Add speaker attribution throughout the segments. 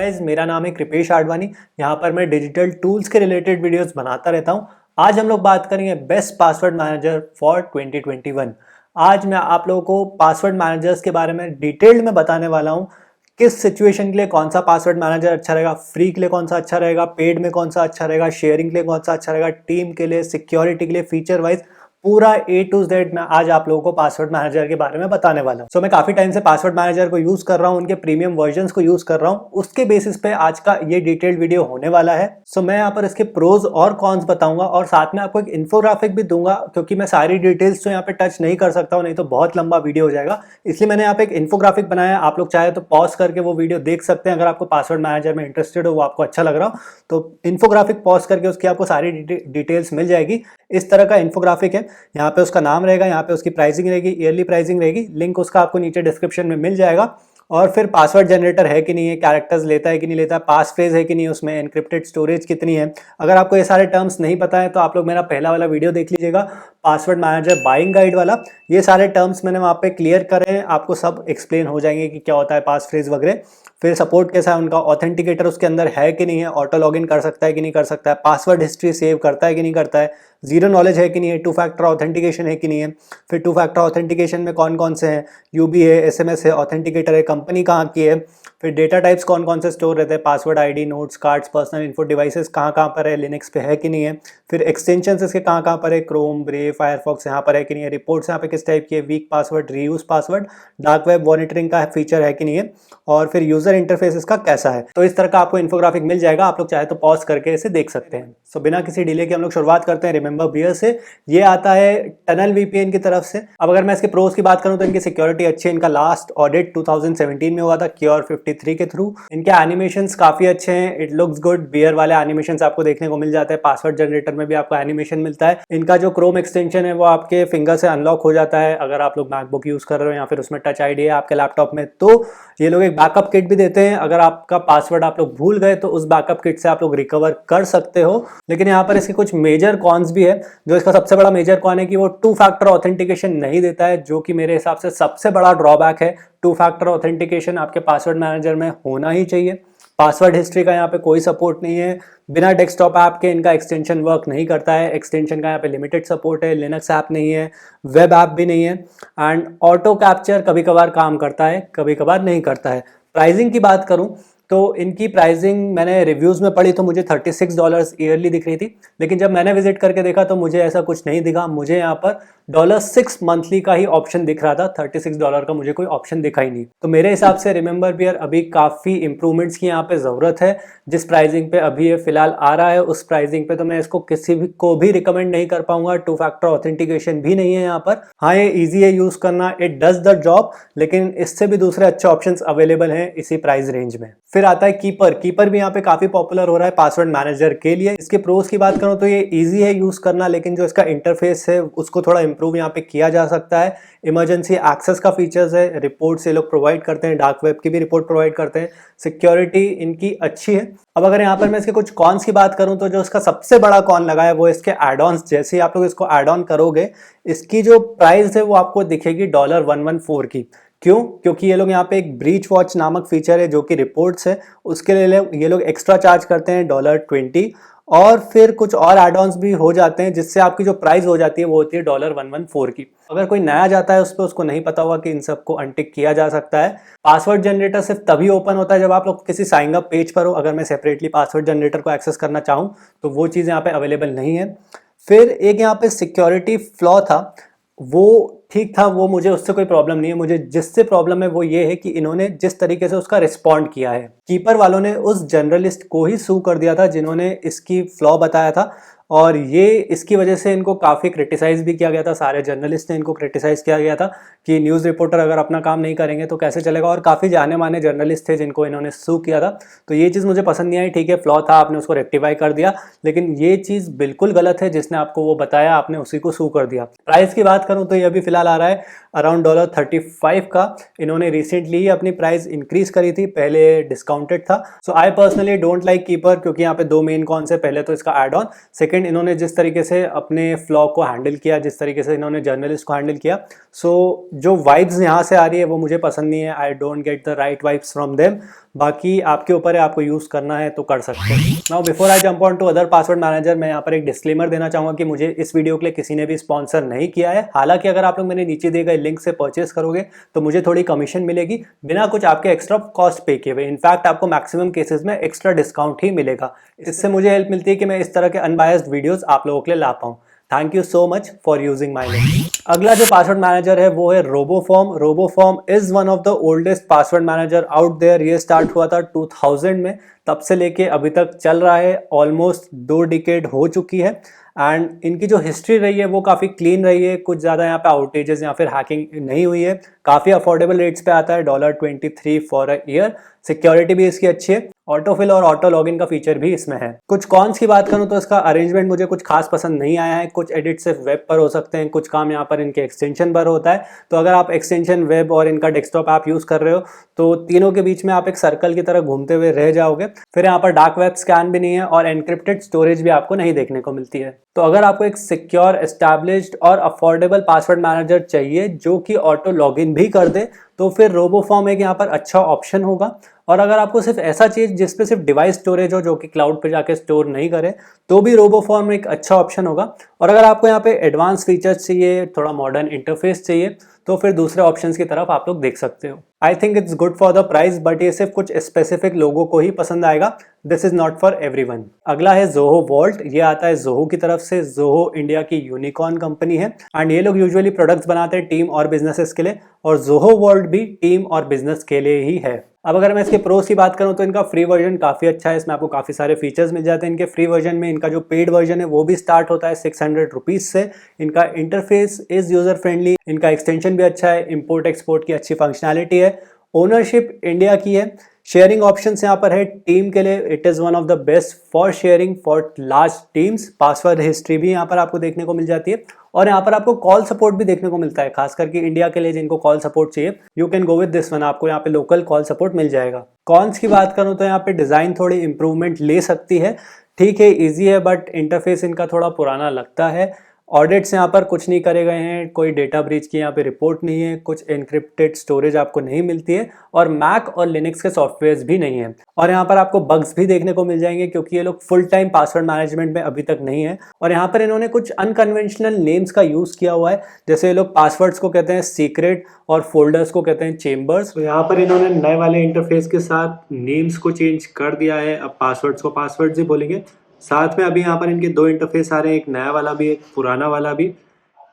Speaker 1: Guys, मेरा नाम है कृपेश आडवाणी। यहाँ पर मैं डिजिटल टूल्स के रिलेटेड वीडियोस बनाता रहता हूँ। आज हम लोग बात करेंगे बेस्ट पासवर्ड मैनेजर फॉर 2021। आज मैं आप लोगों को पासवर्ड मैनेजर्स के बारे में डिटेल्ड में बताने वाला हूँ। किस सिचुएशन के लिए कौन सा पासवर्ड मैनेजर अच्छा रहेगा, फ्री के लिए कौन सा अच्छा रहेगा, पेड में कौन सा अच्छा रहेगा, शेयरिंग के लिए कौन सा अच्छा रहेगा, टीम के लिए, सिक्योरिटी के लिए, फीचर वाइज पूरा A to Z मैं आज आप लोगों को पासवर्ड मैनेजर के बारे में बताने वाला हूं। मैं काफी टाइम से पासवर्ड मैनेजर को यूज कर रहा हूं, उनके प्रीमियम वर्जन्स को यूज कर रहा हूं। उसके बेसिस पे आज का ये डिटेल्ड वीडियो होने वाला है। मैं यहाँ पर इसके प्रोज और कॉन्स बताऊंगा और साथ में आपको एक इन्फोग्राफिक भी दूंगा, क्योंकि मैं सारी डिटेल्स तो यहाँ पे टच नहीं कर सकता हूँ, नहीं तो बहुत लंबा वीडियो हो जाएगा। इसलिए मैंने यहाँ पे एक इन्फोग्राफिक बनाया। आप लोग चाहे तो पॉज करके वो वीडियो देख सकते हैं। अगर आपको पासवर्ड मैनेजर में इंटरेस्टेड हो, वो आपको अच्छा लग रहा हो, तो इन्फोग्राफिक पॉज करके उसकी आपको सारी डिटेल्स मिल जाएगी। इस तरह का इन्फोग्राफिक है। यहाँ पे उसका नाम रहेगा, यहाँ पे उसकी प्राइसिंग रहेगी, ईयरली प्राइसिंग रहेगी। लिंक उसका आपको नीचे डिस्क्रिप्शन में मिल जाएगा। और फिर पासवर्ड जनरेटर है कि नहीं है, कैरेक्टर्स लेता है कि नहीं लेता है, पास फ्रेज है कि नहीं, उसमें एनक्रिप्टेड स्टोरेज कितनी है। अगर आपको ये सारे टर्म्स नहीं पता है तो आप लोग मेरा पहला वाला वीडियो देख लीजिएगा, पासवर्ड मैनेजर बाइंग गाइड वाला। ये सारे टर्म्स मैंने वहाँ पे क्लियर करे हैं, आपको सब एक्सप्लेन हो जाएंगे कि क्या होता है पास फ्रेज वगैरह। फिर सपोर्ट कैसा है उनका, ऑथेंटिकेटर उसके अंदर है कि नहीं है, ऑटो लॉगिन कर सकता है कि नहीं कर सकता है, पासवर्ड हिस्ट्री सेव करता है कि नहीं करता है, जीरो नॉलेज है कि नहीं है, टू फैक्टर ऑथेंटिकेशन है कि नहीं है। फिर टू फैक्टर ऑथेंटिकेशन में कौन कौन से हैं, यूबी है, एसएमएस है, ऑथेंटिकेटर है, कंपनी कहाँ की है। फिर डेटा टाइप्स कौन कौन से स्टोर रहते हैं, password ID, notes, cards, personal info, devices कहाँ कहाँ पर है, लिनक्स पे है कि नहीं है। फिर एक्सटेंशन इसके कहाँ कहाँ पर है, क्रोम, ब्रेव, फायरफॉक्स यहाँ पर है कि नहीं है। रिपोर्ट्स यहाँ पे किस टाइप की है, week password, reuse password, dark web monitoring का फीचर है कि नहीं है। और फिर यूजर इंटरफेस इसका कैसा है। तो इस तरह का आपको इन्फोग्राफिक मिल जाएगा। आप लोग चाहे तो पॉज करके इसे देख सकते हैं। बिना किसी डिले के हम लोग शुरुआत करते हैं रिमेंबर बियर से। ये आता है टनल वीपीएन की तरफ से। अब अगर मैं इसके प्रोज की बात करूं तो इनकी सिक्योरिटी अच्छी है। इनका लास्ट ऑडिट 2017 में हुआ था क्योर 53 के थ्रू। इनके एनिमेशंस काफी अच्छे हैं, इट लुक्स गुड। बियर वाले एनिमेशंस आपको देखने को मिल जाते हैं। पासवर्ड जनरेटर में भी आपको एनिमेशन मिलता है। इनका जो क्रोम एक्सटेंशन है वो आपके फिंगर से अनलॉक हो जाता है अगर आप लोग मैकबुक यूज कर रहे हो या फिर उसमें टच आईडी है आपके लैपटॉप में। तो ये लोग एक बैकअप किट भी देते हैं। अगर आपका पासवर्ड आप लोग भूल गए तो उस बैकअप किट से आप लोग रिकवर कर सकते हो। लेकिन यहाँ पर इसके कुछ मेजर कॉन्स भी है। जो इसका सबसे बड़ा मेजर कॉन है कि वो टू फैक्टर ऑथेंटिकेशन नहीं देता है, जो कि मेरे हिसाब से सबसे बड़ा ड्रॉबैक है। टू फैक्टर ऑथेंटिकेशन आपके पासवर्ड मैनेजर में होना ही चाहिए। पासवर्ड हिस्ट्री का यहाँ पे कोई सपोर्ट नहीं है। बिना डेस्कटॉप ऐप के इनका एक्सटेंशन वर्क नहीं करता है। एक्सटेंशन का यहाँ पे लिमिटेड सपोर्ट है। लिनक्स ऐप नहीं है, वेब ऐप भी नहीं है। एंड ऑटो कैप्चर कभी कभार काम करता है, कभी कभार नहीं करता है। प्राइसिंग की बात करूं तो इनकी प्राइसिंग मैंने रिव्यूज़ में पढ़ी तो मुझे $36 ईयरली दिख रही थी। लेकिन जब मैंने विजिट करके देखा तो मुझे ऐसा कुछ नहीं दिखा। मुझे यहाँ पर $6 मंथली का ही ऑप्शन दिख रहा था, $36 का मुझे कोई ऑप्शन दिखा ही नहीं। तो मेरे हिसाब से रिमेंबर बियर अभी काफ़ी इंप्रूवमेंट्स की यहाँ पे ज़रूरत है। जिस प्राइसिंग पे अभी ये फिलहाल आ रहा है उस प्राइसिंग पे तो मैं इसको किसी भी को भी रिकमेंड नहीं कर पाऊंगा। टू फैक्टर ऑथेंटिकेशन भी नहीं है यहाँ पर। हाँ, ये ईजी है यूज़ करना, इट डज द जॉब, लेकिन इससे भी दूसरे अच्छे ऑप्शंस अवेलेबल हैं इसी प्राइस रेंज में। फिर आता है कीपर। कीपर भी यहाँ पे काफी पॉपुलर हो रहा है पासवर्ड मैनेजर के लिए। इसके प्रोज की बात करूं तो ये इजी है यूज करना, लेकिन जो इसका इंटरफेस है उसको थोड़ा इंप्रूव यहाँ पे किया जा सकता है। इमरजेंसी एक्सेस का फीचर्स है, रिपोर्ट ये लोग प्रोवाइड करते हैं, डार्क वेब की भी रिपोर्ट प्रोवाइड करते हैं। सिक्योरिटी इनकी अच्छी है। अब अगर यहाँ पर मैं इसके कुछ कॉन्स की बात करूं तो जो इसका सबसे बड़ा कॉन लगा है वो इसके एड ऑन्स। जैसे ही आप लोग इसको एड ऑन करोगे, इसकी जो प्राइस है वो आपको दिखेगी $114 की। क्यों? क्योंकि ये लोग यहाँ पे एक ब्रीच वॉच नामक फीचर है जो कि रिपोर्ट्स है, उसके लिए ये लोग एक्स्ट्रा चार्ज करते हैं $20। और फिर कुछ और एड ऑन्स भी हो जाते हैं जिससे आपकी जो प्राइस हो जाती है वो होती है $114 की। अगर कोई नया जाता है उस पर, उसको नहीं पता होगा कि इन सबको अनटिक किया जा सकता है। पासवर्ड जनरेटर सिर्फ तभी ओपन होता है जब आप लोग किसी साइन अप पेज पर हो। अगर मैं सेपरेटली पासवर्ड जनरेटर को एक्सेस करना चाहूँ तो वो चीज़ यहाँ पे अवेलेबल नहीं है। फिर एक यहाँ पे सिक्योरिटी फ्लॉ था, वो ठीक था, वो मुझे उससे कोई प्रॉब्लम नहीं है। मुझे जिससे प्रॉब्लम है वो ये है कि इन्होंने जिस तरीके से उसका रिस्पॉन्ड किया है। कीपर वालों ने उस जर्नलिस्ट को ही सू कर दिया था जिन्होंने इसकी फ्लॉ बताया था, और ये इसकी वजह से इनको काफ़ी क्रिटिसाइज भी किया गया था। सारे जर्नलिस्ट ने इनको क्रिटिसाइज किया गया था कि न्यूज़ रिपोर्टर अगर अपना काम नहीं करेंगे तो कैसे चलेगा। और काफ़ी जाने माने जर्नलिस्ट थे जिनको इन्होंने सू किया था। तो ये चीज़ मुझे पसंद नहीं आई। ठीक है, फ्लॉ था, आपने उसको रेक्टिफाई कर दिया, लेकिन ये चीज़ बिल्कुल गलत है। जिसने आपको वो बताया आपने उसी को सू कर दिया। प्राइस की बात करूँ तो ये अभी फिलहाल आ रहा है अराउंड $35 का। इन्होंने रिसेंटली ही अपनी प्राइस इंक्रीज करी थी, पहले डिस्काउंटेड था। So I personally don't like Keeper, क्योंकि यहाँ पे दो मेन कॉन्स है। पहले तो इसका एड ऑन, सेकंड इन्होंने जिस तरीके से अपने फ्लॉ को हैंडल किया, जिस तरीके से इन्होंने जर्नलिस्ट को हैंडल किया, सो जो वाइब्स यहाँ से आ रही है वो मुझे पसंद नहीं है। I don't get the right vibes from them. बाकी आपके ऊपर है, आपको यूज़ करना है तो कर सकते हैं। Now before I jump on to other password manager, मैं यहाँ पर एक डिस्क्लेमर देना चाहूँगा कि मुझे इस वीडियो के लिए किसी ने भी स्पॉन्सर नहीं किया है। हालांकि अगर आप लोग मेरे नीचे दिए गए लिंक से परचेस करोगे तो मुझे थोड़ी कमीशन मिलेगी बिना कुछ आपके एक्स्ट्रा कॉस्ट पे किए हुए। इनफैक्ट आपको मैक्सिमम केसेस में एक्स्ट्रा डिस्काउंट ही मिलेगा। इससे मुझे हेल्प मिलती है कि मैं इस तरह के अनबायस्ड वीडियोस आप लोगों के लिए ला पाऊँ। Thank you so much for using my link. अगला जो पासवर्ड मैनेजर है वो है RoboForm. RoboForm is one of the oldest password manager out there. ये स्टार्ट हुआ था 2000 में, तब से लेके अभी तक चल रहा है। ऑलमोस्ट 2 डिकेड हो चुकी है एंड इनकी जो हिस्ट्री रही है वो काफ़ी क्लीन रही है। कुछ ज़्यादा यहाँ पे आउटेजेस या फिर हैकिंग नहीं हुई है। काफ़ी अफोर्डेबल रेट्स पे आता है, $23 फॉर अ ईयर। सिक्योरिटी भी इसकी अच्छी है। ऑटोफिल और ऑटो लॉगिन का फीचर भी इसमें है। कुछ कॉन्स की बात करूं तो इसका अरेंजमेंट मुझे कुछ खास पसंद नहीं आया है। कुछ एडिट सिर्फ वेब पर हो सकते हैं, कुछ काम यहाँ पर इनके एक्सटेंशन पर होता है। तो अगर आप एक्सटेंशन वेब और इनका डेस्कटॉप ऐप यूज कर रहे हो तो तीनों के बीच में आप एक सर्कल की तरह घूमते हुए रह जाओगे। फिर यहाँ पर डार्क वेब स्कैन भी नहीं है और एनक्रिप्टेड स्टोरेज भी आपको नहीं देखने को मिलती है। तो अगर आपको एक सिक्योर, एस्टैब्लिश्ड और अफोर्डेबल पासवर्ड मैनेजर चाहिए जो कि ऑटो लॉगिन भी कर दे तो फिर रोबोफॉर्म एक यहाँ पर अच्छा ऑप्शन होगा। और अगर आपको सिर्फ ऐसा चाहिए जिसपे सिर्फ डिवाइस स्टोरेज हो जो कि क्लाउड पे जाके स्टोर नहीं करे तो भी रोबोफॉर्म एक अच्छा ऑप्शन होगा। और अगर आपको यहाँ पे एडवांस फीचर्स चाहिए, थोड़ा मॉडर्न इंटरफेस चाहिए तो फिर दूसरे ऑप्शंस की तरफ आप लोग देख सकते हो। I think it's good for the price, but ये सिर्फ कुछ स्पेसिफिक लोगों को ही पसंद आएगा। This is not for everyone. अगला है जोहो वॉल्ट। ये आता है जोहो की तरफ से। जोहो इंडिया की यूनिकॉर्न कंपनी है एंड ये लोग यूजुअली प्रोडक्ट्स बनाते हैं टीम और बिजनेसेस के लिए, और जोहो वॉल्ट भी टीम और बिजनेस के लिए ही है। अब अगर मैं इसके प्रोस की बात करूं तो इनका फ्री वर्जन काफ़ी अच्छा है। इसमें आपको काफ़ी सारे फीचर्स मिल जाते हैं इनके फ्री वर्जन में। इनका जो पेड वर्जन है वो भी स्टार्ट होता है 600 रुपीज़ से। इनका इंटरफेस इज यूज़र फ्रेंडली, इनका एक्सटेंशन भी अच्छा है, इंपोर्ट एक्सपोर्ट की अच्छी फंक्शनैलिटी है, ओनरशिप इंडिया की है। शेयरिंग ऑप्शंस यहाँ पर है टीम के लिए। It is one of the best for sharing for large teams. Password history भी यहाँ पर आपको देखने को मिल जाती है और यहाँ पर आपको कॉल सपोर्ट भी देखने को मिलता है, खास करके इंडिया के लिए जिनको कॉल सपोर्ट चाहिए। You can go with this one. आपको यहाँ पे लोकल कॉल सपोर्ट मिल जाएगा। कॉन्स की बात करूँ तो यहाँ पे डिज़ाइन थोड़ी इंप्रूवमेंट ले सकती है। ठीक है, ईजी है, बट इंटरफेस इनका थोड़ा पुराना लगता है। ऑडिट्स यहाँ पर कुछ नहीं करे गए हैं, कोई डेटा ब्रीच की यहाँ पे रिपोर्ट नहीं है, कुछ एनक्रिप्टेड स्टोरेज आपको नहीं मिलती है और मैक और लिनक्स के सॉफ्टवेयर्स भी नहीं है। और यहाँ पर आपको बग्स भी देखने को मिल जाएंगे क्योंकि ये लोग फुल टाइम पासवर्ड मैनेजमेंट में अभी तक नहीं है। और यहाँ पर इन्होंने कुछ अनकन्वेंशनल नेम्स का यूज़ किया हुआ है। जैसे ये लोग पासवर्ड्स को कहते हैं सीक्रेट और फोल्डर्स को कहते हैं चेम्बर्स। तो यहाँ पर इन्होंने नए वाले इंटरफेस के साथ नेम्स को चेंज कर दिया है। अब पासवर्ड्स को पासवर्ड्स ही बोलेंगे। साथ में अभी यहाँ पर इनके 2 इंटरफेस आ रहे हैं, एक नया वाला भी, एक पुराना वाला भी।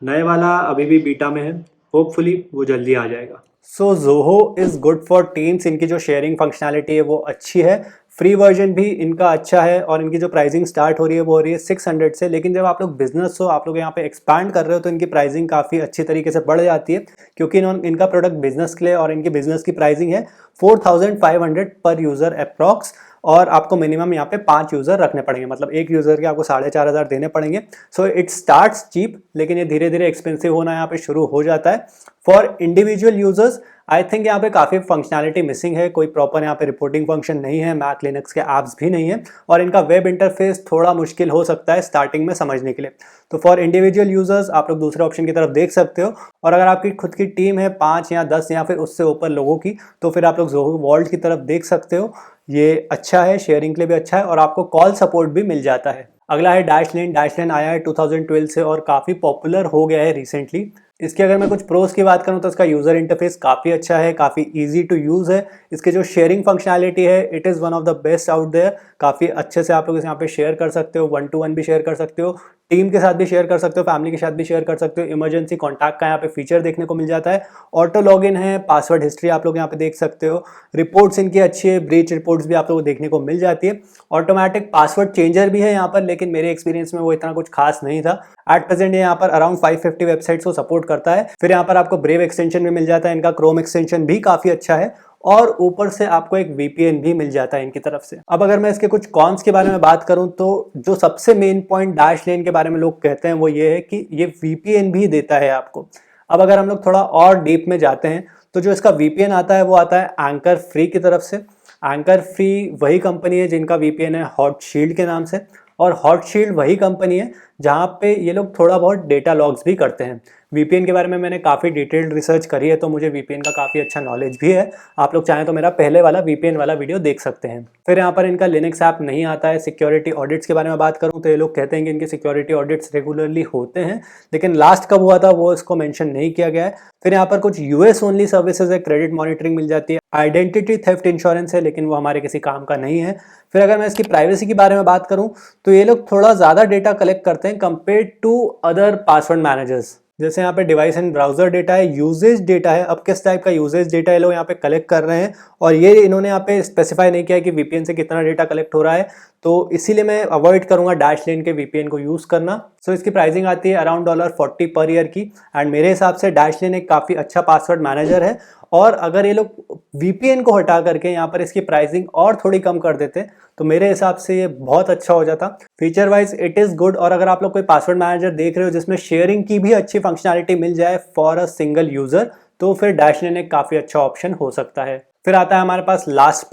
Speaker 1: नए वाला अभी भी बीटा में है, होपफुली वो जल्दी आ जाएगा। So Zoho is good for teams. इनकी जो शेयरिंग फंक्शनैलिटी है वो अच्छी है। फ्री वर्जन भी इनका अच्छा है और इनकी जो प्राइसिंग स्टार्ट हो रही है वो हो रही है 600 से। लेकिन जब आप लोग बिजनेस हो, आप लोग यहाँ पे एक्सपैंड कर रहे हो तो इनकी प्राइसिंग काफ़ी अच्छी तरीके से बढ़ जाती है क्योंकि इनका प्रोडक्ट बिजनेस के लिए और इनकी बिजनेस की प्राइसिंग है 4500 पर यूज़र अप्रॉक्स। और आपको मिनिमम यहाँ पे 5 यूज़र रखने पड़ेंगे, मतलब एक यूज़र के आपको 4500 देने पड़ेंगे। सो इट स्टार्ट्स चीप, लेकिन ये धीरे धीरे एक्सपेंसिव होना यहाँ पे शुरू हो जाता है। For individual users I think यहाँ पे काफ़ी फंक्शनैलिटी मिसिंग है। कोई प्रॉपर यहाँ पे रिपोर्टिंग फंक्शन नहीं है, मैक लिनक्स के ऐप्स भी नहीं है और इनका वेब इंटरफेस थोड़ा मुश्किल हो सकता है स्टार्टिंग में समझने के लिए। तो फॉर इंडिविजुअल यूजर्स आप लोग दूसरे ऑप्शन की तरफ देख सकते हो। और अगर आपकी खुद की टीम है 5 या 10 या फिर उससे ऊपर लोगों की, तो फिर आप लोग जोहो वॉल्ट की तरफ देख सकते हो। ये अच्छा है, शेयरिंग के लिए भी अच्छा है और आपको कॉल सपोर्ट भी मिल जाता है। अगला है डैशलेन। डैशलेन आया है 2012 से और काफ़ी पॉपुलर हो गया है रिसेंटली। इसके अगर मैं कुछ प्रोस की बात करूं तो इसका यूज़र इंटरफेस काफ़ी अच्छा है, काफ़ी इजी टू यूज़ है। इसके जो शेयरिंग फंक्शनैलिटी है it is one of the best out there. काफ़ी अच्छे से आप लोग यहाँ पे शेयर कर सकते हो, 1 to 1 भी शेयर कर सकते हो, टीम के साथ भी शेयर कर सकते हो, फैमिली के साथ भी शेयर कर सकते हो। इमरजेंसी कॉन्टैक्ट का यहाँ पे फीचर देखने को मिल जाता है। ऑटो लॉगिन है, पासवर्ड हिस्ट्री आप लोग यहाँ पे देख सकते हो। रिपोर्ट्स इनकी अच्छी है, ब्रीच रिपोर्ट्स भी आप लोग को देखने को मिल जाती है। ऑटोमेटिक पासवर्ड चेंजर भी है यहाँ पर, लेकिन मेरे एक्सपीरियंस में वो इतना कुछ खास नहीं था। एट प्रेजेंट ये यहाँ पर अराउंड 550 वेबसाइट्स को सपोर्ट करता है। फिर यहाँ पर आपको ब्रेव एक्सटेंशन भी मिल जाता है, इनका क्रोम एक्सटेंशन भी काफ़ी अच्छा है और ऊपर से आपको एक VPN भी मिल जाता है इनकी तरफ से। अब अगर मैं इसके कुछ कॉन्स के बारे में बात करूं तो जो सबसे मेन पॉइंट डैशलेन के बारे में लोग कहते हैं वो ये है कि ये VPN भी देता है आपको। अब अगर हम लोग थोड़ा और डीप में जाते हैं तो जो इसका VPN आता है वो आता है एंकर फ्री की तरफ से। एंकर फ्री वही कंपनी है जिनका VPN है हॉट शील्ड के नाम से, और हॉट शील्ड वही कंपनी है जहाँ पे ये लोग थोड़ा बहुत डेटा लॉग्स भी करते हैं। वीपीएन के बारे में मैंने काफ़ी डिटेल्ड रिसर्च करी है, तो मुझे वीपीएन का काफ़ी अच्छा नॉलेज भी है। आप लोग चाहें तो मेरा पहले वाला वीपीएन वाला वीडियो देख सकते हैं। फिर यहाँ पर इनका लिनक्स ऐप नहीं आता है। सिक्योरिटी ऑडिट्स के बारे में बात करूँ तो ये लोग कहते हैं कि इनके सिक्योरिटी ऑडिट्स रेगुलरली होते हैं, लेकिन लास्ट कब हुआ था वो इसको मेंशन नहीं किया गया है। फिर यहाँ पर कुछ यूएस ओनली सर्विसेज है, क्रेडिट मॉनिटरिंग मिल जाती है, आइडेंटिटी थेफ्ट इंश्योरेंस है, लेकिन वो हमारे किसी काम का नहीं है। फिर अगर मैं इसकी प्राइवेसी के बारे में बात करूं तो ये लोग थोड़ा ज़्यादा डेटा कलेक्ट करते हैं compare to other password managers. जैसे यहाँ पे डिवाइस एंड ब्राउजर डेटा है, यूजेज डेटा है। अब किस टाइप का यूजेज डेटा ये लोग यहाँ पे कलेक्ट कर रहे हैं, और ये इन्होंने यहाँ पे स्पेसिफाई नहीं किया है कि वीपीएन से कितना डेटा कलेक्ट हो रहा है, तो इसीलिए मैं अवॉइड करूंगा डैशलेन के वीपीएन को यूज़ करना। सो इसकी प्राइसिंग आती है अराउंड $40 पर ईयर की, एंड मेरे हिसाब से डैशलेन एक काफ़ी अच्छा पासवर्ड मैनेजर है। और अगर ये लोग वीपीएन को हटा करके यहाँ पर इसकी प्राइसिंग और थोड़ी कम कर देते तो मेरे हिसाब से ये बहुत अच्छा हो जाता। Feature wise it is good. और अगर आप लोग कोई पासवर्ड मैनेजर देख रहे हो जिसमें शेयरिंग की भी अच्छी फंक्शनैलिटी मिल जाए फॉर अ सिंगल यूज़र, तो फिर डैशलेन एक काफ़ी अच्छा ऑप्शन हो सकता है। फिर आता है हमारे पास लास्ट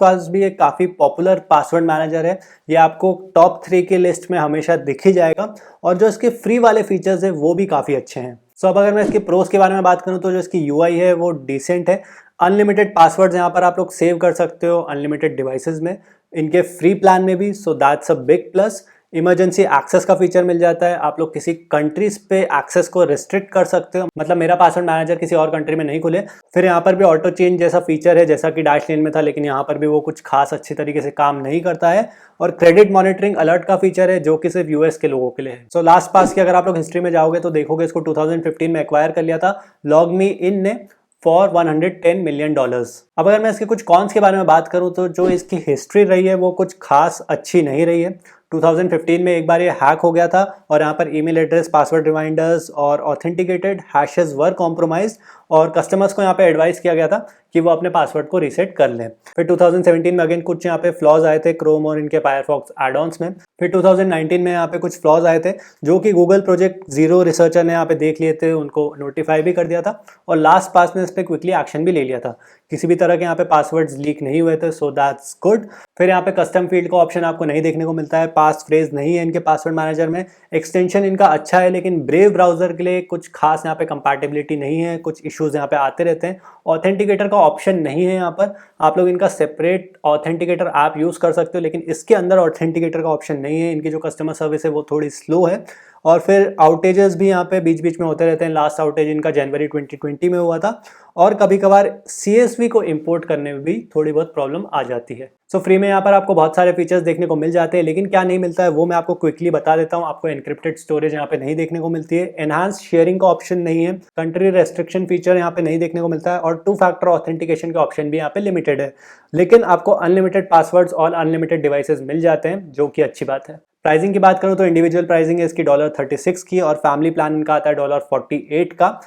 Speaker 1: पास भी एक काफ़ी पॉपुलर पासवर्ड मैनेजर है। ये आपको टॉप 3 की लिस्ट में हमेशा दिख ही जाएगा, और जो इसके फ्री वाले फीचर्स है वो भी काफ़ी अच्छे हैं। सो अब अगर मैं इसके प्रोस के बारे में बात करूं तो जो इसकी यूआई है वो डिसेंट है। अनलिमिटेड पासवर्ड्स यहाँ पर आप लोग सेव कर सकते हो अनलिमिटेड डिवाइसेस में, इनके फ्री प्लान में भी, so that's a big plus. Emergency access का फीचर मिल जाता है, आप लोग किसी कंट्रीज पे एक्सेस को रिस्ट्रिक्ट कर सकते हो, मतलब मेरा पासवर्ड मैनेजर किसी और कंट्री में नहीं खुले। फिर यहाँ पर भी ऑटो चेंज जैसा फीचर है जैसा कि डैशलेन में था, लेकिन यहाँ पर भी वो कुछ खास अच्छी तरीके से काम नहीं करता है। और क्रेडिट मॉनिटरिंग अलर्ट का फीचर है जो कि सिर्फ यूएस के लोगों के लिए है। सो लास्ट पास की अगर आप लोग हिस्ट्री में जाओगे तो देखोगे इसको 2015 में एक्वायर कर लिया था लॉगमी इन ने फॉर $110 मिलियन। अब अगर मैं इसके कुछ कॉन्स के बारे में बात करूं तो जो इसकी हिस्ट्री रही है वो कुछ खास अच्छी नहीं रही है। 2015 में एक बार ये हैक हो गया था और यहाँ पर ईमेल एड्रेस, पासवर्ड रिमाइंडर्स और ऑथेंटिकेटेड हैशेस वर कॉम्प्रोमाइज्ड, और कस्टमर्स को यहाँ पे एडवाइस किया गया था कि वो अपने पासवर्ड को रीसेट कर लें। फिर 2017 में अगेन कुछ यहाँ पे फ्लॉज आए थे क्रोम और इनके फायरफॉक्स एड-ऑन्स में। फिर 2019 में यहाँ पे कुछ फ्लॉज आए थे जो कि गूगल प्रोजेक्ट जीरो रिसर्चर ने यहाँ पे देख लिए थे, उनको नोटिफाई भी कर दिया था, और लास्ट पास ने इस पर क्विकली एक्शन भी ले लिया था। किसी भी तरह के यहाँ पे पासवर्ड्स लीक नहीं हुए थे, सो दैट्स गुड। फिर यहाँ पे कस्टम फील्ड का ऑप्शन आपको नहीं देखने को मिलता है, पास फ्रेज नहीं है इनके पासवर्ड मैनेजर में। एक्सटेंशन इनका अच्छा है, लेकिन ब्रेव ब्राउजर के लिए कुछ खास यहाँ पे कंपैटिबिलिटी नहीं है, कुछ इश्यूज यहाँ पे आते रहते हैं। ऑथेंटिकेटर का ऑप्शन नहीं है यहाँ पर, आप लोग इनका सेपरेट ऑथेंटिकेटर ऐप यूज़ कर सकते हो, लेकिन इसके अंदर ऑथेंटिकेटर का ऑप्शन नहीं है। इनकी जो कस्टमर सर्विस है वो थोड़ी स्लो है। और फिर आउटेजेस भी यहाँ पे बीच बीच में होते रहते हैं। लास्ट आउटेज इनका जनवरी 2020 में हुआ था, और कभी कभार CSV को इंपोर्ट करने में भी थोड़ी बहुत प्रॉब्लम आ जाती है। सो फ्री में यहाँ पर आपको बहुत सारे फीचर्स देखने को मिल जाते हैं, लेकिन क्या नहीं मिलता है वो मैं आपको क्विकली बता देता हूँ। आपको एनक्रिप्टेड स्टोरेज यहाँ पे नहीं देखने को मिलती है, एनहांस शेयरिंग का ऑप्शन नहीं है, कंट्री रेस्ट्रिक्शन फीचर यहाँ पे नहीं देखने को मिलता है, और 2 फैक्टर ऑथेंटिकेशन के ऑप्शन भी यहाँ पे लिमिटेड है। लेकिन आपको अनलिमिटेड पासवर्ड्स और अनलिमिटेड डिवाइसेस मिल जाते हैं, जो कि अच्छी बात है। प्राइसिंग की बात करूँ तो इंडिविजुअल प्राइसिंग है इसकी $36 की, और फैमिली प्लान इनका आता है $48 का।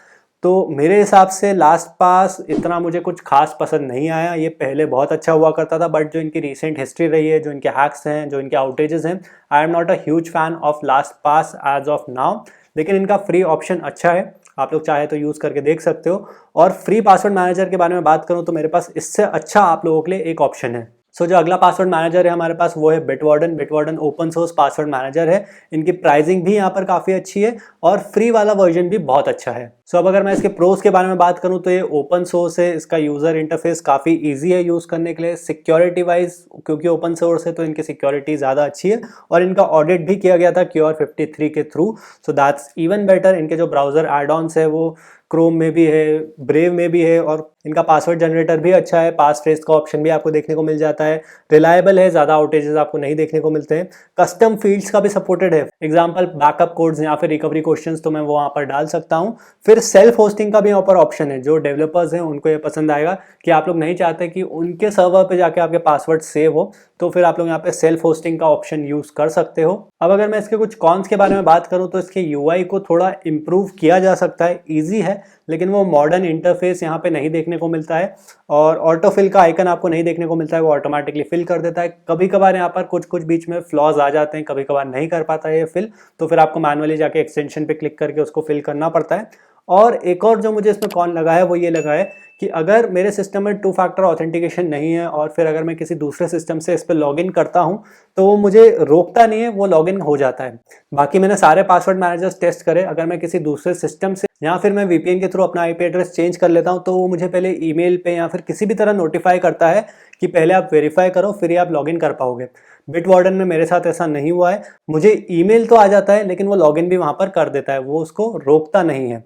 Speaker 1: तो मेरे हिसाब से लास्ट पास इतना मुझे कुछ खास पसंद नहीं आया। ये पहले बहुत अच्छा हुआ करता था, बट जो इनकी रिसेंट हिस्ट्री रही है, जो इनके हैक्स हैं, जो इनके आउटेजेस हैं, I am not a huge fan of LastPass as of now. लेकिन इनका फ्री ऑप्शन अच्छा है, आप लोग चाहे तो यूज़ करके देख सकते हो। और फ्री पासवर्ड मैनेजर के बारे में बात करूँ तो मेरे पास इससे अच्छा आप लोगों के लिए एक ऑप्शन है। सो जो अगला पासवर्ड मैनेजर है हमारे पास वो है बिटवार्डन ओपन सोर्स पासवर्ड मैनेजर है। इनकी प्राइसिंग भी यहाँ पर काफ़ी अच्छी है, और फ्री वाला वर्जन भी बहुत अच्छा है। सो अब अगर मैं इसके प्रोस के बारे में बात करूँ तो ये ओपन सोर्स है, इसका यूज़र इंटरफेस काफ़ी ईजी है यूज़ करने के लिए। सिक्योरिटी वाइज क्योंकि ओपन सोर्स है तो इनकी सिक्योरिटी ज़्यादा अच्छी है, और इनका ऑडिट भी किया गया था Cure53 के through, so that's even better. इनके जो ब्राउज़र एड-ऑन्स है वो क्रोम में भी है, ब्रेव में भी है, और इनका पासवर्ड जनरेटर भी अच्छा है, पास फ्रेज का ऑप्शन भी आपको देखने को मिल जाता है, रिलायबल है, ज़्यादा आउटेजेस आपको नहीं देखने को मिलते हैं। कस्टम फील्ड्स का भी सपोर्टेड है, एग्जांपल बैकअप कोड्स या फिर रिकवरी क्वेश्चंस तो मैं वो वहाँ पर डाल सकता हूँ। फिर सेल्फ होस्टिंग का भी यहाँ पर ऑप्शन है, जो डेवलपर्स हैं उनको ये पसंद आएगा कि आप लोग नहीं चाहते कि उनके सर्वर पे जाके आपके पासवर्ड सेव हो, तो फिर आप लोग यहाँ पे सेल्फ होस्टिंग का ऑप्शन यूज़ कर सकते हो। अब अगर मैं इसके कुछ कॉन्स के बारे में बात करूँ तो इसके UI को थोड़ा इम्प्रूव किया जा सकता है, ईजी है, लेकिन वो मॉडर्न इंटरफेस यहाँ पे नहीं देखने को मिलता है, और ऑटो फिल का आइकन आपको नहीं देखने को मिलता है, वो ऑटोमेटिकली फिल कर देता है। कभी कभार यहाँ पर कुछ बीच में फ्लॉज आ जाते हैं, कभी कभार नहीं कर पाता है ये फिल, तो फिर आपको मैनुअली जाके एक्सटेंशन पे क्लिक करके उसको फिल करना पड़ता है। और एक और जो मुझे इसमें कॉन लगा है वो ये लगा है कि अगर मेरे सिस्टम में 2 फैक्टर ऑथेंटिकेशन नहीं है और फिर अगर मैं किसी दूसरे सिस्टम से इस पर लॉगिन करता हूं तो वो मुझे रोकता नहीं है, वो लॉगिन हो जाता है। बाकी मैंने सारे पासवर्ड मैनेजर्स टेस्ट करे, अगर मैं किसी दूसरे सिस्टम से या फिर मैं वीपीएन के थ्रू अपना आईपी एड्रेस चेंज कर लेता हूं तो वो मुझे पहले ईमेल पे या फिर किसी भी तरह नोटिफाई करता है कि पहले आप वेरीफाई करो फिर ही आप लॉगिन कर पाओगे। बिटवार्डन में मेरे साथ ऐसा नहीं हुआ है, मुझे ईमेल तो आ जाता है लेकिन वो लॉगिन भी वहां पर कर देता है, वो उसको रोकता नहीं है।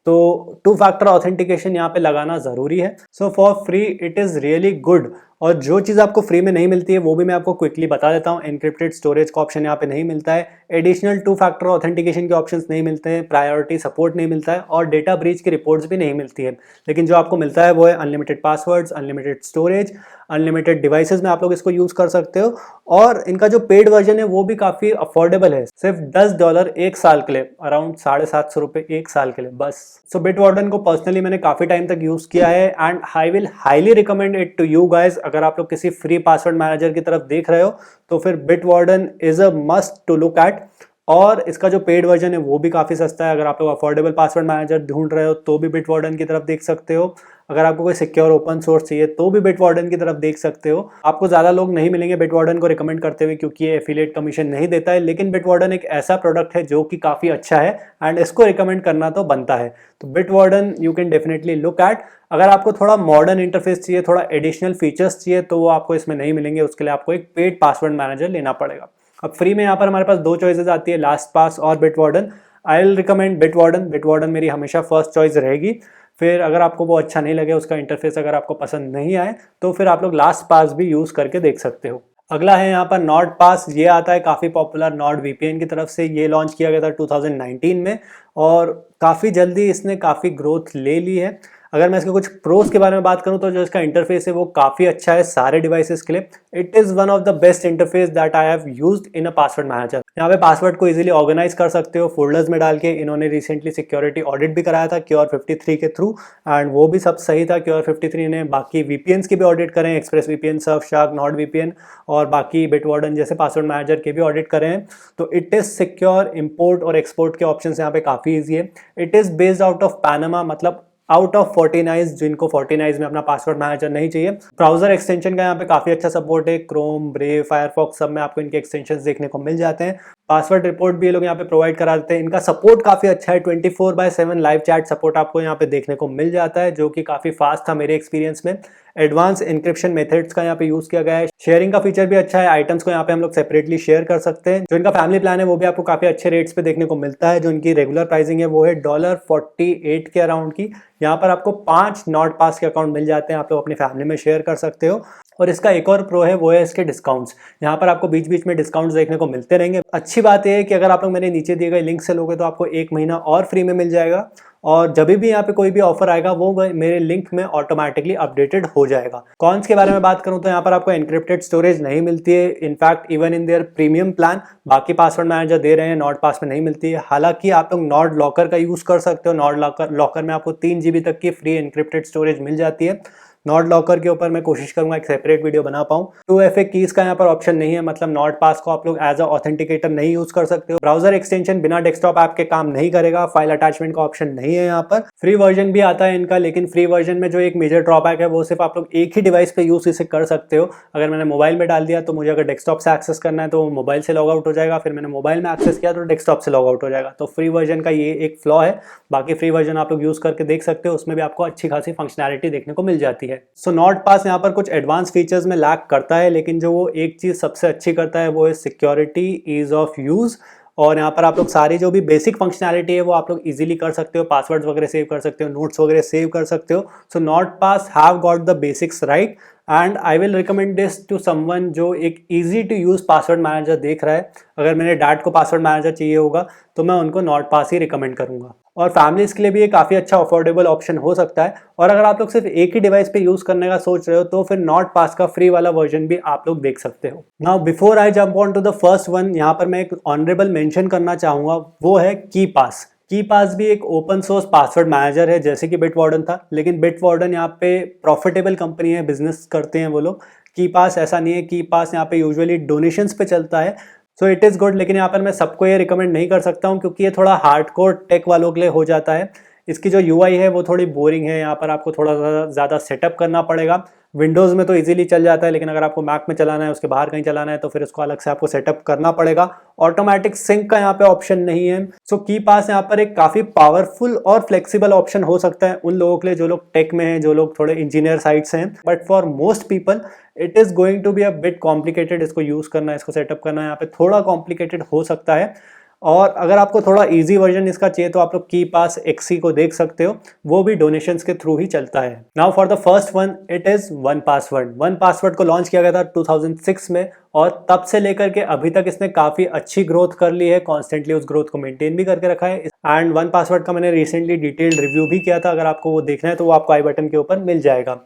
Speaker 1: तो 2 फैक्टर ऑथेंटिकेशन यहाँ पे लगाना जरूरी है। So for free it is really good. और जो चीज़ आपको फ्री में नहीं मिलती है वो भी मैं आपको क्विकली बता देता हूँ। एनक्रिप्टेड स्टोरेज का ऑप्शन यहाँ पे नहीं मिलता है, एडिशनल 2 फैक्टर ऑथेंटिकेशन के ऑप्शंस नहीं मिलते हैं, प्रायोरिटी सपोर्ट नहीं मिलता है और डेटा ब्रीच की रिपोर्ट्स भी नहीं मिलती है। लेकिन जो आपको मिलता है वो है unlimited passwords, unlimited storage, unlimited devices में आप लोग इसको यूज कर सकते हो। और इनका जो पेड वर्जन है वो भी काफी अफोर्डेबल है, सिर्फ $10 एक साल के लिए, अराउंड $750 एक साल के लिए बस। सो बिटवार्डन को पर्सनली मैंने काफी टाइम तक यूज किया है and I will highly recommend it to you guys. अगर आप लोग किसी फ्री पासवर्ड मैनेजर की तरफ देख रहे हो तो फिर Bitwarden is a must to look at. और इसका जो पेड वर्जन है वो भी काफी सस्ता है। अगर आप लोग अफोर्डेबल पासवर्ड मैनेजर ढूंढ रहे हो तो भी बिटवार्डन की तरफ देख सकते हो। अगर आपको कोई सिक्योर ओपन सोर्स चाहिए तो भी बिटवार्डन की तरफ देख सकते हो। आपको ज्यादा लोग नहीं मिलेंगे बिटवार्डन को रिकमेंड करते हुए क्योंकि ये एफिलिएट कमीशन नहीं देता है, लेकिन बिटवार्डन एक ऐसा प्रोडक्ट है जो कि काफी अच्छा है एंड इसको रिकमेंड करना तो बनता है। तो Bitwarden you can definitely look at. अगर आपको थोड़ा मॉडर्न इंटरफेस चाहिए, थोड़ा एडिशनल फीचर्स चाहिए तो वो आपको इसमें नहीं मिलेंगे, उसके लिए आपको एक पेड पासवर्ड मैनेजर लेना पड़ेगा। अब फ्री में यहाँ पर हमारे पास 2 चॉइसेस आती है, लास्ट पास और बिटवार्डन। आई विल रिकमेंड बिटवार्डन। बिटवार्डन मेरी हमेशा फर्स्ट चॉइस रहेगी। फिर अगर आपको वो अच्छा नहीं लगे, उसका इंटरफेस अगर आपको पसंद नहीं आए तो फिर आप लोग लास्ट पास भी यूज करके देख सकते हो। अगला है यहाँ पर नॉर्ड पास। ये आता है काफ़ी पॉपुलर नॉर्ड वीपीएन की तरफ से। ये लॉन्च किया गया था 2019 में और काफ़ी जल्दी इसने काफ़ी ग्रोथ ले ली है। अगर मैं इसके कुछ प्रोस के बारे में बात करूं तो जो इसका इंटरफेस है वो काफ़ी अच्छा है सारे डिवाइसेस के लिए। It is one of the best interface that I have used in a password manager. यहाँ पे पासवर्ड को इजीली ऑर्गेनाइज कर सकते हो फोल्डर्स में डाल के। इन्होंने रिसेंटली सिक्योरिटी ऑडिट भी कराया था Cure53 के थ्रू एंड वो भी सब सही था। Cure53 ने बाकी वीपीएन्स के भी ऑडिट करें, express VPN, Surfshark, Nord VPN और बाकी बिटवार्डन जैसे पासवर्ड मैनेजर के भी ऑडिट करें हैं। तो इट इज़ सिक्योर, इंपोर्ट और एक्सपोर्ट के ऑप्शन यहाँ पे काफ़ी ईजी है। It is based out of Panama, मतलब आउट ऑफ फोर्टिनाइज, जिनको फोर्टिनाइज में अपना पासवर्ड मैनेजर नहीं चाहिए। ब्राउजर एक्सटेंशन का यहाँ पे काफी अच्छा सपोर्ट है, क्रोम, ब्रेव, फायरफॉक्स सब में आपको इनके एक्सटेंशंस देखने को मिल जाते हैं। पासवर्ड रिपोर्ट भी ये लोग यहाँ पे प्रोवाइड करा देते हैं। इनका सपोर्ट काफी अच्छा है, 24/7 लाइव चैट सपोर्ट आपको यहाँ पे देखने को मिल जाता है जो कि काफी फास्ट था मेरे एक्सपीरियंस में। एडवांस इंक्रिप्शन मेथड्स का यहाँ पे यूज किया गया है। शेयरिंग का फीचर भी अच्छा है, आइटम्स को यहाँ पे हम लोग सेपरेटली शेयर कर सकते हैं। जो इनका फैमिली प्लान है वो भी आपको काफी अच्छे रेट्स पे देखने को मिलता है। जो इनकी रेगुलर प्राइसिंग है वो है $48 के अराउंड की। यहाँ पर आपको 5 नॉट पास के अकाउंट मिल जाते हैं, आप लोग अपनी फैमिली में शेयर कर सकते हो। और इसका एक और प्रो है वो है इसके डिस्काउंट्स। यहाँ पर आपको बीच बीच में डिस्काउंट्स देखने को मिलते रहेंगे। अच्छी बात यह है कि अगर आप लोग मेरे नीचे दिए गए लिंक से लोगे तो आपको 1 महीना और फ्री में मिल जाएगा और जब भी यहाँ पे कोई भी ऑफर आएगा वो मेरे लिंक में ऑटोमेटिकली अपडेटेड हो जाएगा। कॉन्स के बारे में बात करूँ तो यहाँ पर आपको एनक्रिप्टेड स्टोरेज नहीं मिलती है। In fact even in their premium plan बाकी पासवर्ड मैनेजर दे रहे हैं, नॉर्ड पास में नहीं मिलती है। हालांकि आप लोग नॉर्ड लॉकर का यूज कर सकते हो। नॉर्ड लॉकर में आपको 3 GB तक की फ्री एनक्रिप्टेड स्टोरेज मिल जाती है। नॉर्ड लॉकर के ऊपर मैं कोशिश करूंगा एक सेपरेट वीडियो बना पाऊं। 2FA कीज का यहाँ पर ऑप्शन नहीं है, मतलब नॉर्ड पास को आप लोग एज अ ऑथेंटिकेटर नहीं यूज कर सकते हो। ब्राउजर एक्सटेंशन बिना डेस्कटॉप ऐप के काम नहीं करेगा। फाइल अटैचमेंट का ऑप्शन नहीं है यहाँ पर। फ्री वर्जन भी आता है इनका, लेकिन फ्री वर्जन में जो एक मेजर ड्रॉबैक है वो सिर्फ आप लोग एक ही डिवाइस पे यूज इसे कर सकते हो। अगर मैंने मोबाइल में डाल दिया तो मुझे अगर डेस्कटॉप से एक्सेस करना है तो मोबाइल से लॉग आउट हो जाएगा, फिर मैंने मोबाइल में एक्सेस किया तो डेस्कटॉप से लॉग आउट हो जाएगा। तो फ्री वर्जन का ये एक फ्लॉ है। बाकी फ्री वर्जन आप लोग यूज करके देख सकते हो, उसमें भी आपको अच्छी खासी फंक्शनैलिटी देखने को मिल जाती है। सो नॉर्ड पास यहाँ पर कुछ एडवांस फीचर्स में लैक करता है, लेकिन जो वो एक चीज सबसे अच्छी करता है वो है सिक्योरिटी, ईज ऑफ यूज। और यहाँ पर आप लोग सारी जो भी बेसिक फंक्शनैलिटी है वो आप लोग इजीली कर सकते हो। पासवर्ड्स वगैरह सेव कर सकते हो, नोट्स वगैरह सेव कर सकते हो। So NordPass have got the basics right and I will recommend this to someone जो एक easy to use password manager देख रहा है। अगर मेरे डैड को पासवर्ड मैनेजर चाहिए होगा तो मैं उनको नॉर्ड पास ही रिकमेंड करूंगा। और फैमिलीज के लिए भी ये काफी अच्छा अफोर्डेबल ऑप्शन हो सकता है। और अगर आप लोग सिर्फ एक ही डिवाइस पे यूज करने का सोच रहे हो तो फिर नॉर्ड पास का फ्री वाला वर्जन भी आप लोग देख सकते हो। Now before I jump on to the first one, यहाँ पर मैं एक ऑनरेबल मेंशन करना चाहूंगा, वो है कीपास। कीपास भी एक ओपन सोर्स पासवर्ड मैनेजर है जैसे कि बिटवार्डन था, लेकिन बिटवार्डन यहाँ पे प्रॉफिटेबल कंपनी है, बिजनेस करते हैं वो लोग। कीपास ऐसा नहीं है। कीपास यहाँ पे यूजुअली डोनेशंस पे चलता है, सो इट इज़ गुड। लेकिन यहाँ पर मैं सबको ये रिकमेंड नहीं कर सकता हूँ क्योंकि ये थोड़ा हार्डकोर टेक वालों के लिए हो जाता है। इसकी जो यूआई है वो थोड़ी बोरिंग है, यहाँ पर आपको थोड़ा ज़्यादा सेटअप करना पड़ेगा। विंडोज़ में तो इजीली चल जाता है, लेकिन अगर आपको मैक में चलाना है, उसके बाहर कहीं चलाना है, तो फिर इसको अलग से आपको सेटअप करना पड़ेगा। ऑटोमेटिक सिंक का यहाँ पे ऑप्शन नहीं है। सो की पास यहाँ पर एक काफ़ी पावरफुल और फ्लेक्सिबल ऑप्शन हो सकता है उन लोगों के लिए जो लोग टेक में हैं, जो लोग थोड़े इंजीनियर साइड से हैं, but for most people it is going to be a bit complicated. इसको यूज़ करना, इसको सेटअप करना यहाँ पे थोड़ा कॉम्प्लिकेटेड हो सकता है। और अगर आपको थोड़ा इजी वर्जन इसका चाहिए तो आप लोग की पास एक्सी को देख सकते हो, वो भी डोनेशंस के थ्रू ही चलता है। Now for the first one, it is one password. One password को लॉन्च किया गया था 2006 में, और तब से लेकर के अभी तक इसने काफी अच्छी ग्रोथ कर ली है, कॉन्स्टेंटली उस ग्रोथ को मेंटेन भी करके रखा है। एंड वन पासवर्ड का मैंने रिसेंटली डिटेल्ड रिव्यू भी किया था, अगर आपको वो देखना है तो वो आपको आई बटन के ऊपर मिल जाएगा।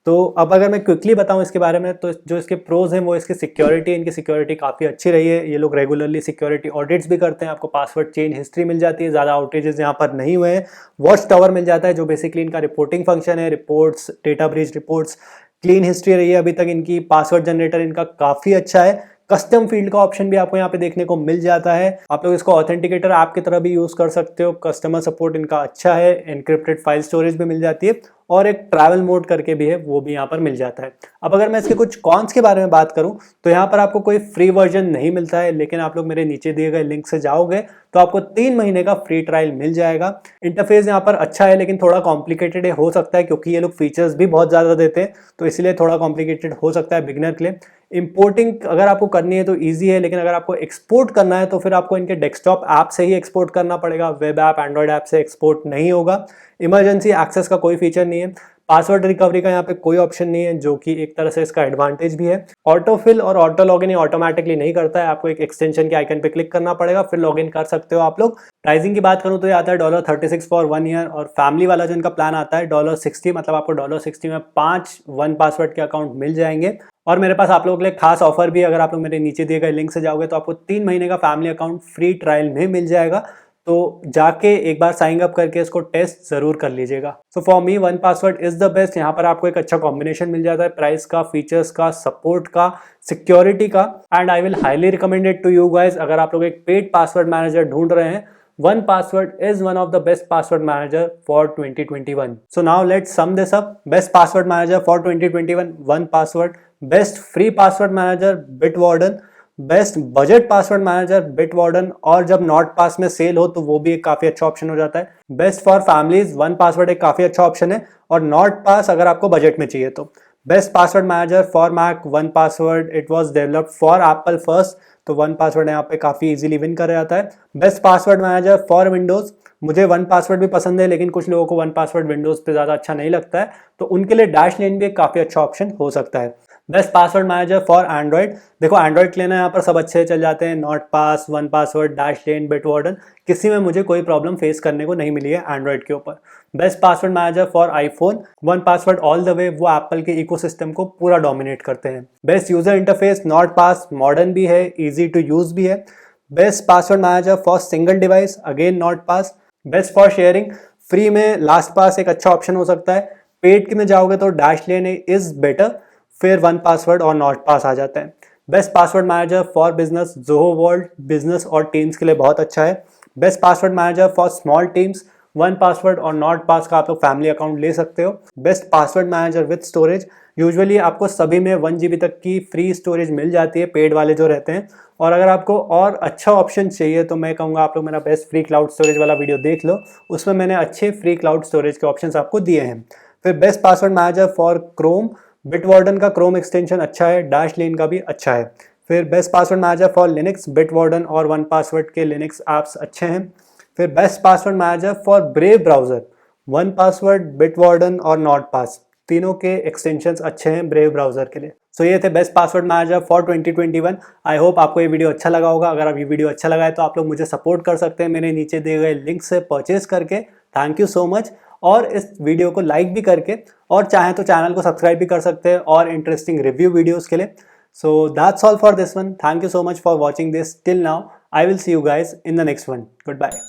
Speaker 1: तो अब अगर मैं क्विकली बताऊं इसके बारे में, तो जो इसके प्रोज हैं वो इसकी सिक्योरिटी, इनकी सिक्योरिटी काफ़ी अच्छी रही है। ये लोग रेगुलरली सिक्योरिटी ऑडिट्स भी करते हैं, आपको पासवर्ड चेंज हिस्ट्री मिल जाती है, ज़्यादा आउटेजेस यहाँ पर नहीं हुए हैं। वॉच टावर मिल जाता है जो बेसिकली इनका रिपोर्टिंग फंक्शन है, reports, data breach reports, clean history रही है अभी तक इनकी। पासवर्ड जनरेटर इनका काफ़ी अच्छा है। कस्टम फील्ड का ऑप्शन भी आपको यहाँ पे देखने को मिल जाता है। आप लोग इसको ऑथेंटिकेटर ऐप की तरह भी यूज कर सकते हो। कस्टमर सपोर्ट इनका अच्छा है, एनक्रिप्टेड फाइल स्टोरेज भी मिल जाती है, और एक ट्रैवल मोड करके भी है, वो भी यहाँ पर मिल जाता है। अब अगर मैं इसके कुछ कॉन्स के बारे में बात करूँ तो यहाँ पर आपको कोई फ्री वर्जन नहीं मिलता है, लेकिन आप लोग मेरे नीचे दिए गए लिंक से जाओगे तो आपको 3 महीने का फ्री ट्रायल मिल जाएगा। इंटरफेस यहाँ पर अच्छा है, लेकिन थोड़ा कॉम्प्लिकेटेड हो सकता है, क्योंकि ये लोग फीचर्स भी बहुत ज़्यादा देते हैं, तो इसलिए थोड़ा कॉम्प्लिकेटेड हो सकता है बिगिनर के लिए। इंपोर्टिंग अगर आपको करनी है तो ईजी है, लेकिन अगर आपको एक्सपोर्ट करना है तो फिर आपको इनके डेस्कटॉप ऐप से ही एक्सपोर्ट करना पड़ेगा। वेब ऐप, एंड्रॉइड ऐप से एक्सपोर्ट नहीं होगा। इमरजेंसी एक्सेस का कोई फीचर नहीं है। पासवर्ड रिकवरी का यहाँ पे कोई ऑप्शन नहीं है, जो कि एक तरह से इसका एडवांटेज भी है। ऑटो फिल और ऑटो लॉगिन ऑटोमेटिकली नहीं करता है, आपको एक एक्सटेंशन के आइकन पे क्लिक करना पड़ेगा, फिर लॉगिन कर सकते हो आप लोग। प्राइसिंग की बात करूँ तो ये आता है $36 फॉर 1 ईयर, और फैमिली वाला जो इनका प्लान आता है $60, मतलब आपको $60 में 5 वन पासवर्ड के अकाउंट मिल जाएंगे। और मेरे पास आप लोगों के लिए खास ऑफर भी है, अगर आप लोग मेरे नीचे दिए गए लिंक से जाओगे तो आपको 3 महीने का फैमिली अकाउंट फ्री ट्रायल में मिल जाएगा। तो जाके एक बार साइन अप करके इसको टेस्ट जरूर कर लीजिएगा। So for me one password is the best. यहाँ पर आपको एक अच्छा कॉम्बिनेशन मिल जाता है प्राइस का, फीचर्स का, सपोर्ट का, सिक्योरिटी का, and I will highly recommended to you guys. अगर आप लोग एक पेड पासवर्ड मैनेजर ढूंढ रहे हैं, one password is one of the best password manager for 2021. So now let's sum this up. Best password manager for 2021, one password. Best free password manager, Bitwarden. Best budget password manager, Bitwarden, और जब not pass में cell हो तो वो भी एक काफी अच्छा ऑप्शन हो जाता है। Best for families, one password एक काफी अच्छा ऑप्शन है, और नॉट पास अगर आपको बजट में चाहिए तो। Best password manager for Mac, one password, it was developed for Apple first, तो वन पासवर्ड यहाँ पे काफी इजीली विन कर जाता है। Best password manager for Windows, मुझे वन पासवर्ड भी पसंद है, लेकिन कुछ लोगों को वन पासवर्ड विंडोज पे ज्यादा अच्छा नहीं लगता है, तो उनके लिए डैशलेन भी एक काफी अच्छा ऑप्शन हो सकता है। Best password manager for Android, देखो एंड्रॉइड लेना यहाँ पर सब अच्छे चल जाते हैं, नॉट पास, वन पासवर्ड, डैशलेन, बिटवार्डन, किसी में मुझे कोई प्रॉब्लम फेस करने को नहीं मिली है एंड्रॉइड के ऊपर। Best password manager for iPhone, one password all the way, वो एप्पल के इकोसिस्टम को पूरा डोमिनेट करते हैं। Best user interface, not pass, modern भी है, इजी टू यूज भी है। Best password manager for single device, again not pass. Best for sharing, free में लास्ट पास एक अच्छा ऑप्शन हो सकता है, पेड में जाओगे तो डैशलेन इज बेटर, फिर वन पासवर्ड और नॉट पास आ जाता है। Best password manager for business, Zoho world, business और टीम्स के लिए बहुत अच्छा है। Best password manager for small teams, one password और नॉट पास का आप लोग फैमिली अकाउंट ले सकते हो। Best password manager with storage, usually आपको सभी में 1 GB तक की फ्री स्टोरेज मिल जाती है, पेड वाले जो रहते हैं। और अगर आपको और अच्छा ऑप्शन चाहिए तो मैं कहूँगा आप लोग मेरा बेस्ट फ्री क्लाउड स्टोरेज वाला वीडियो देख लो, उसमें मैंने अच्छे फ्री क्लाउड स्टोरेज के ऑप्शंस आपको दिए हैं। फिर best password manager for Chrome, Bitwarden का क्रोम एक्सटेंशन अच्छा है, डैशलेन का भी अच्छा है। फिर best password manager for Linux, Bitwarden और वन पासवर्ड के लिनक्स ऐप्स अच्छे हैं। फिर best password manager for Brave browser, one password, Bitwarden और नॉट पास, तीनों के एक्सटेंशंस अच्छे हैं ब्रेव ब्राउजर के लिए। सो ये थे best password manager for 2021। I hope आपको ये वीडियो अच्छा लगा होगा। अगर आप ये वीडियो अच्छा लगा है तो आप लोग मुझे सपोर्ट कर सकते हैं मेरे नीचे दिए गए लिंक से परचेज करके। Thank you so much. और इस वीडियो को लाइक भी करके, और चाहें तो चैनल को सब्सक्राइब भी कर सकते हैं और इंटरेस्टिंग रिव्यू वीडियोस के लिए। So that's all for this one. Thank you so much for watching this till now. I will see you guys in the next one. Good bye.